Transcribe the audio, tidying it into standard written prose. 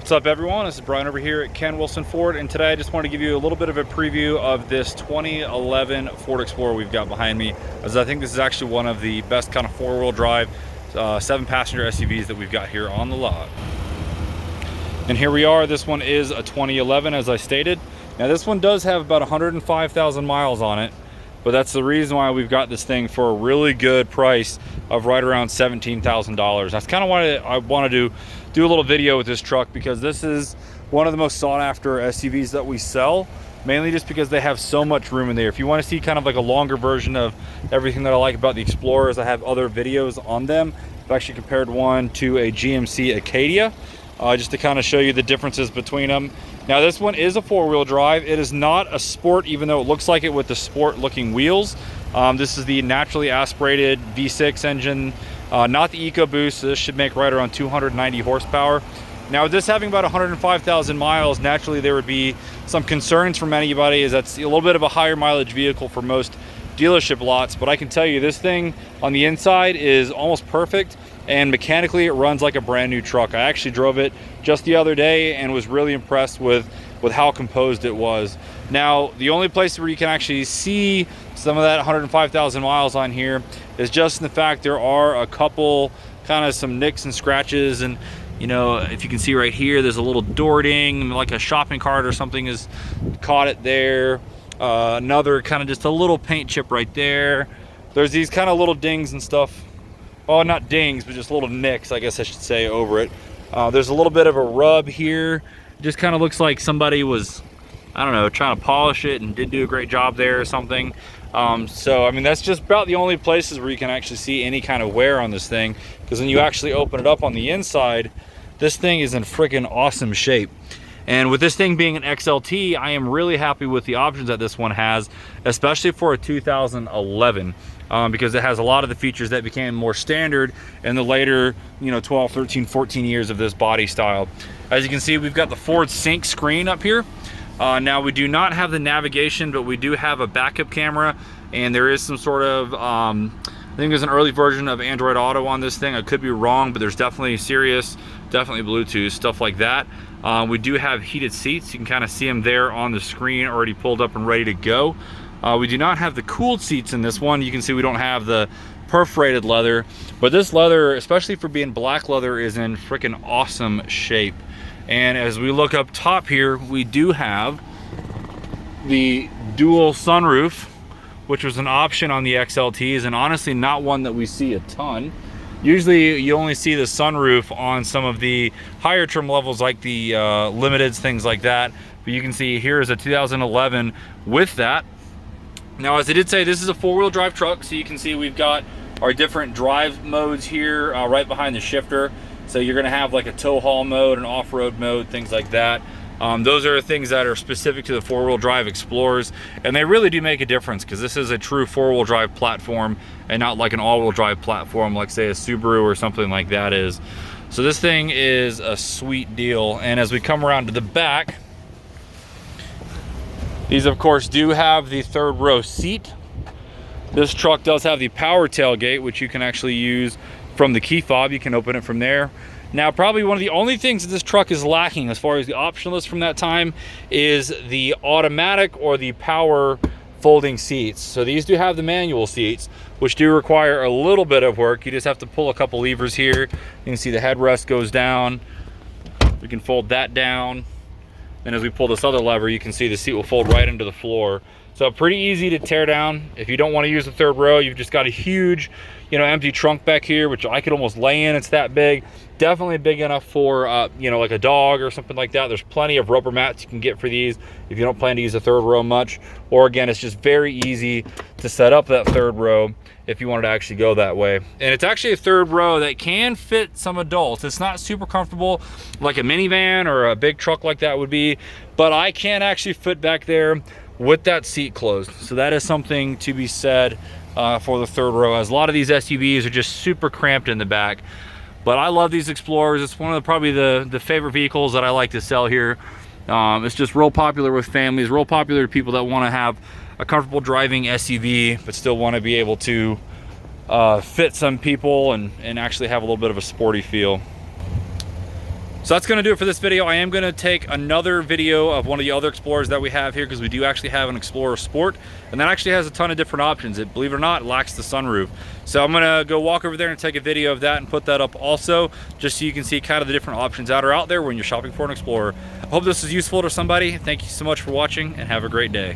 What's up everyone, this is Brian over here at Ken Wilson Ford, and today I just want to give you a little bit of a preview of this 2011 Ford Explorer we've got behind me, as I think this is actually one of the best kind of four-wheel drive 7-passenger SUVs that we've got here on the lot. And here we are. This one is a 2011, as I stated. Now this one does have about 105,000 miles on it, but that's the reason why we've got this thing for a really good price of right around $17,000. That's kind of why I wanted to do a little video with this truck, because this is one of the most sought after SUVs that we sell, mainly just because they have so much room in there. If you want to see kind of like a longer version of everything that I like about the Explorers, I have other videos on them. I've actually compared one to a GMC Acadia, just to kind of show you the differences between them. Now this one is a four-wheel drive. It is not a sport, even though it looks like it with the sport looking wheels. This is the naturally aspirated V6 engine, not the EcoBoost. So this should make right around 290 horsepower. Now with this having about 105,000 miles, naturally there would be some concerns from anybody, as that's a little bit of a higher mileage vehicle for most dealership lots. But I can tell you, this thing on the inside is almost perfect, and mechanically it runs like a brand new truck. I actually drove it just the other day and was really impressed with how composed it was. Now the only place where you can actually see some of that 105,000 miles on here is just in the fact there are a couple kind of some nicks and scratches, and you know, if you can see right here, there's a little door ding, like a shopping cart or something has caught it there. Another kind of just a little paint chip right there. There's these kind of little dings and stuff. Oh, not dings, but just little nicks, I guess I should say, over it. There's a little bit of a rub here. It just kind of looks like somebody was, I don't know, trying to polish it and did do a great job there or something. So I mean, that's just about the only places where you can actually see any kind of wear on this thing, because when you actually open it up on the inside, this thing is in freaking awesome shape. And with this thing being an XLT, I am really happy with the options that this one has, especially for a 2011, because it has a lot of the features that became more standard in the later, 12, 13, 14 years of this body style. As you can see, we've got the Ford Sync screen up here. Now we do not have the navigation, but we do have a backup camera, and there is some sort of, I think there's an early version of Android Auto on this thing. I could be wrong, but there's definitely Sirius, definitely Bluetooth, stuff like that. We do have heated seats. You can kind of see them there on the screen, already pulled up and ready to go. We do not have the cooled seats in this one. You can see we don't have the perforated leather, but this leather, especially for being black leather, is in freaking awesome shape. And as we look up top here, we do have the dual sunroof, which was an option on the XLTs, and honestly not one that we see a ton. Usually you only see the sunroof on some of the higher trim levels, like the Limiteds, things like that. But you can see here is a 2011 with that. Now, as I did say, this is a four-wheel drive truck, so you can see we've got our different drive modes here right behind the shifter. So you're gonna have like a tow haul mode, an off-road mode, things like that. Those are things that are specific to the four-wheel drive Explorers, and they really do make a difference, because this is a true four-wheel drive platform and not like an all-wheel drive platform like, say, a Subaru or something like that is. So this thing is a sweet deal. And as we come around to the back, these of course do have the third row seat. This truck does have the power tailgate, which you can actually use from the key fob. You can open it from there. Now, probably one of the only things that this truck is lacking as far as the option list from that time is the automatic or the power folding seats. So these do have the manual seats, which do require a little bit of work. You just have to pull a couple levers here. You can see the headrest goes down. We can fold that down. And as we pull this other lever, you can see the seat will fold right into the floor. So pretty easy to tear down. If you don't want to use the third row, you've just got a huge, empty trunk back here, which I could almost lay in. It's that big. Definitely big enough for, like a dog or something like that. There's plenty of rubber mats you can get for these if you don't plan to use the third row much. Or again, it's just very easy to set up that third row if you wanted to actually go that way. And it's actually a third row that can fit some adults. It's not super comfortable like a minivan or a big truck like that would be, but I can actually fit back there with that seat closed. So that is something to be said for the third row, as a lot of these SUVs are just super cramped in the back. But I love these Explorers. It's one of probably the favorite vehicles that I like to sell here. It's just real popular with families, real popular to people that want to have a comfortable driving SUV, but still want to be able to fit some people and actually have a little bit of a sporty feel. So that's gonna do it for this video. I am gonna take another video of one of the other Explorers that we have here, because we do actually have an Explorer Sport, and that actually has a ton of different options. It, believe it or not, lacks the sunroof. So I'm gonna go walk over there and take a video of that and put that up also, just so you can see kind of the different options that are out there when you're shopping for an Explorer. I hope this is useful to somebody. Thank you so much for watching, and have a great day.